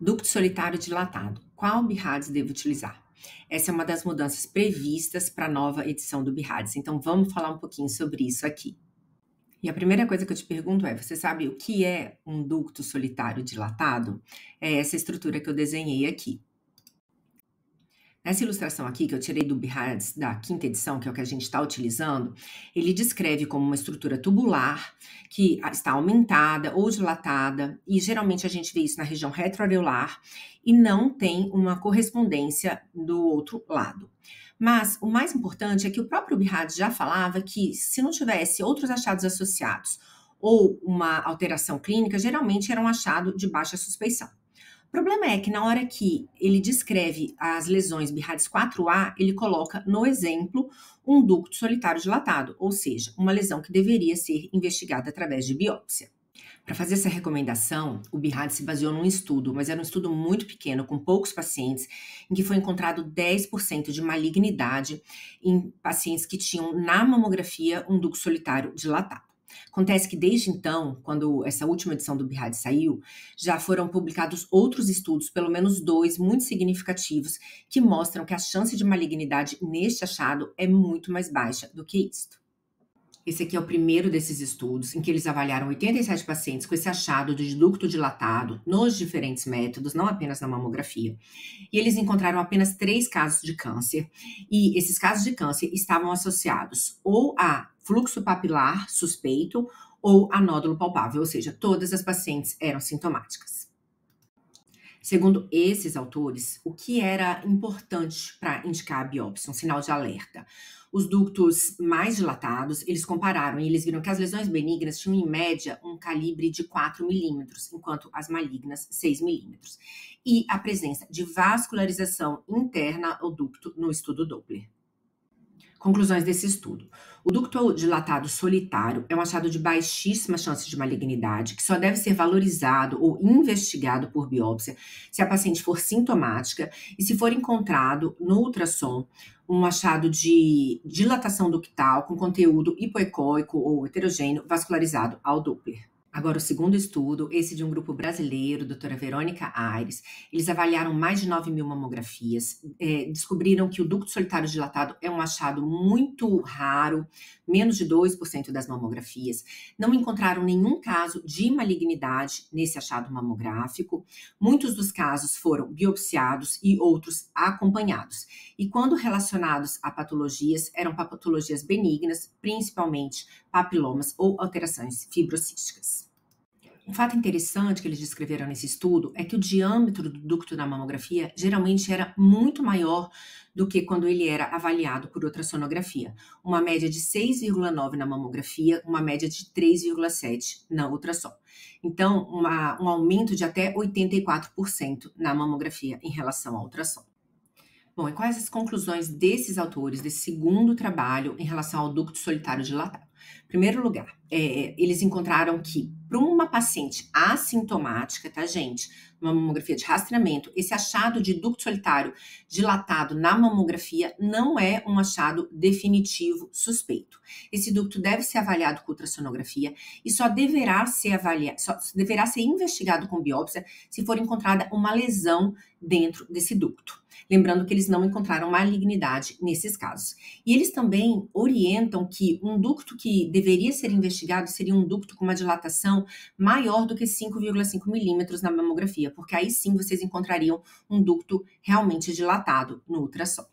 Ducto solitário dilatado. Qual BIRADS devo utilizar? Essa é uma das mudanças previstas para a nova edição do BIRADS, então vamos falar um pouquinho sobre isso aqui. E a primeira coisa que eu te pergunto é, você sabe o que é um ducto solitário dilatado? É essa estrutura que eu desenhei aqui. Nessa ilustração aqui, que eu tirei do BIRADS da 5ª edição, que é o que a gente está utilizando, ele descreve como uma estrutura tubular, que está aumentada ou dilatada, e geralmente a gente vê isso na região retroareolar, e não tem uma correspondência do outro lado. Mas o mais importante é que o próprio BIRADS já falava que se não tivesse outros achados associados ou uma alteração clínica, geralmente era um achado de baixa suspeição. O problema é que na hora que ele descreve as lesões BIRADS 4A, ele coloca no exemplo um ducto solitário dilatado, ou seja, uma lesão que deveria ser investigada através de biópsia. Para fazer essa recomendação, o BIRADS se baseou num estudo, mas era um estudo muito pequeno, com poucos pacientes, em que foi encontrado 10% de malignidade em pacientes que tinham na mamografia um ducto solitário dilatado. Acontece que desde então, quando essa última edição do BIRADS saiu, já foram publicados outros estudos, pelo menos 2, muito significativos, que mostram que a chance de malignidade neste achado é muito mais baixa do que isto. Esse aqui é o primeiro desses estudos, em que eles avaliaram 87 pacientes com esse achado de ducto dilatado nos diferentes métodos, não apenas na mamografia. E eles encontraram apenas 3 casos de câncer, e esses casos de câncer estavam associados ou a fluxo papilar suspeito ou a nódulo palpável, ou seja, todas as pacientes eram sintomáticas. Segundo esses autores, o que era importante para indicar a biópsia, um sinal de alerta? Os ductos mais dilatados, eles compararam e eles viram que as lesões benignas tinham em média um calibre de 4 milímetros, enquanto as malignas 6 milímetros. E a presença de vascularização interna ao ducto no estudo Doppler. Conclusões desse estudo. O ducto dilatado solitário é um achado de baixíssima chance de malignidade, que só deve ser valorizado ou investigado por biópsia se a paciente for sintomática e se for encontrado no ultrassom um achado de dilatação ductal com conteúdo hipoecóico ou heterogêneo vascularizado ao Doppler. Agora, o segundo estudo, esse de um grupo brasileiro, doutora Verônica Aires, eles avaliaram mais de 9.000 mamografias, descobriram que o ducto solitário dilatado é um achado muito raro, menos de 2% das mamografias, não encontraram nenhum caso de malignidade nesse achado mamográfico, muitos dos casos foram biopsiados e outros acompanhados, e quando relacionados a patologias, eram patologias benignas, principalmente papilomas ou alterações fibrocísticas. Um fato interessante que eles descreveram nesse estudo é que o diâmetro do ducto da mamografia geralmente era muito maior do que quando ele era avaliado por ultrassonografia. Uma média de 6,9 na mamografia, uma média de 3,7 na ultrassom. Então, um aumento de até 84% na mamografia em relação ao ultrassom. Bom, e quais as conclusões desses autores, desse segundo trabalho em relação ao ducto solitário dilatado? Em primeiro lugar, eles encontraram que para uma paciente assintomática, tá, gente? Uma mamografia de rastreamento, esse achado de ducto solitário dilatado na mamografia não é um achado definitivo suspeito. Esse ducto deve ser avaliado com ultrassonografia e só deverá ser investigado com biópsia se for encontrada uma lesão dentro desse ducto. Lembrando que eles não encontraram malignidade nesses casos. E eles também orientam que um ducto que deveria ser investigado seria um ducto com uma dilatação maior do que 5,5 milímetros na mamografia, porque aí sim vocês encontrariam um ducto realmente dilatado no ultrassom.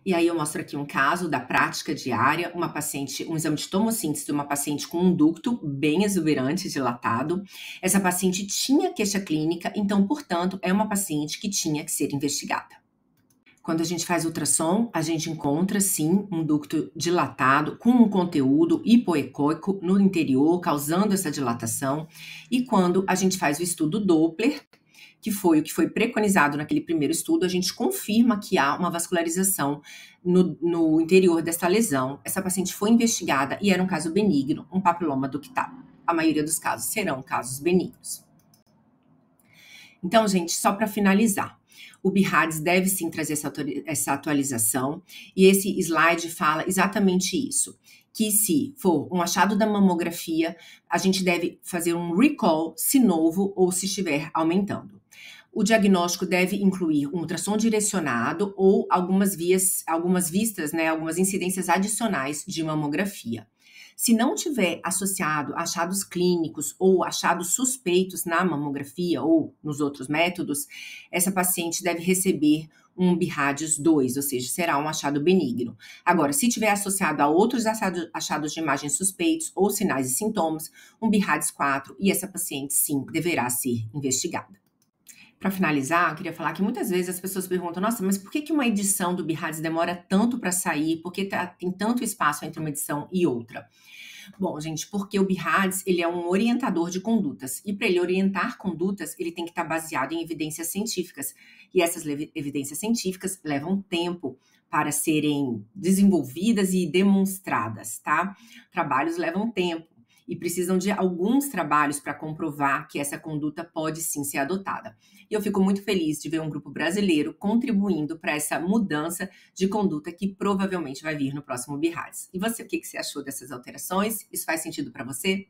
E aí eu mostro aqui um caso da prática diária, um exame de tomossíntese de uma paciente com um ducto bem exuberante, dilatado. Essa paciente tinha queixa clínica, então, portanto, é uma paciente que tinha que ser investigada. Quando a gente faz ultrassom, a gente encontra, sim, um ducto dilatado com um conteúdo hipoecóico no interior, causando essa dilatação. E quando a gente faz o estudo Doppler, que foi o que foi preconizado naquele primeiro estudo, a gente confirma que há uma vascularização no interior dessa lesão. Essa paciente foi investigada e era um caso benigno, um papiloma ductal. A maioria dos casos serão casos benignos. Então, gente, só para finalizar, O BIRADS deve sim trazer essa atualização, e esse slide fala exatamente isso, que se for um achado da mamografia, a gente deve fazer um recall se novo ou se estiver aumentando. O diagnóstico deve incluir um ultrassom direcionado ou algumas vistas, né, algumas incidências adicionais de mamografia. Se não tiver associado a achados clínicos ou achados suspeitos na mamografia ou nos outros métodos, essa paciente deve receber um BIRADS 2, ou seja, será um achado benigno. Agora, se tiver associado a outros achados de imagem suspeitos ou sinais e sintomas, um BIRADS 4, e essa paciente sim deverá ser investigada. Para finalizar, eu queria falar que muitas vezes as pessoas perguntam: nossa, mas por que uma edição do BIRADS demora tanto para sair? Por que tem tanto espaço entre uma edição e outra? Bom, gente, porque o BIRADS ele é um orientador de condutas, e para ele orientar condutas, ele tem que estar baseado em evidências científicas, e essas evidências científicas levam tempo para serem desenvolvidas e demonstradas, tá? Trabalhos levam tempo e precisam de alguns trabalhos para comprovar que essa conduta pode sim ser adotada. E eu fico muito feliz de ver um grupo brasileiro contribuindo para essa mudança de conduta que provavelmente vai vir no próximo BIRADS. E você, o que você achou dessas alterações? Isso faz sentido para você?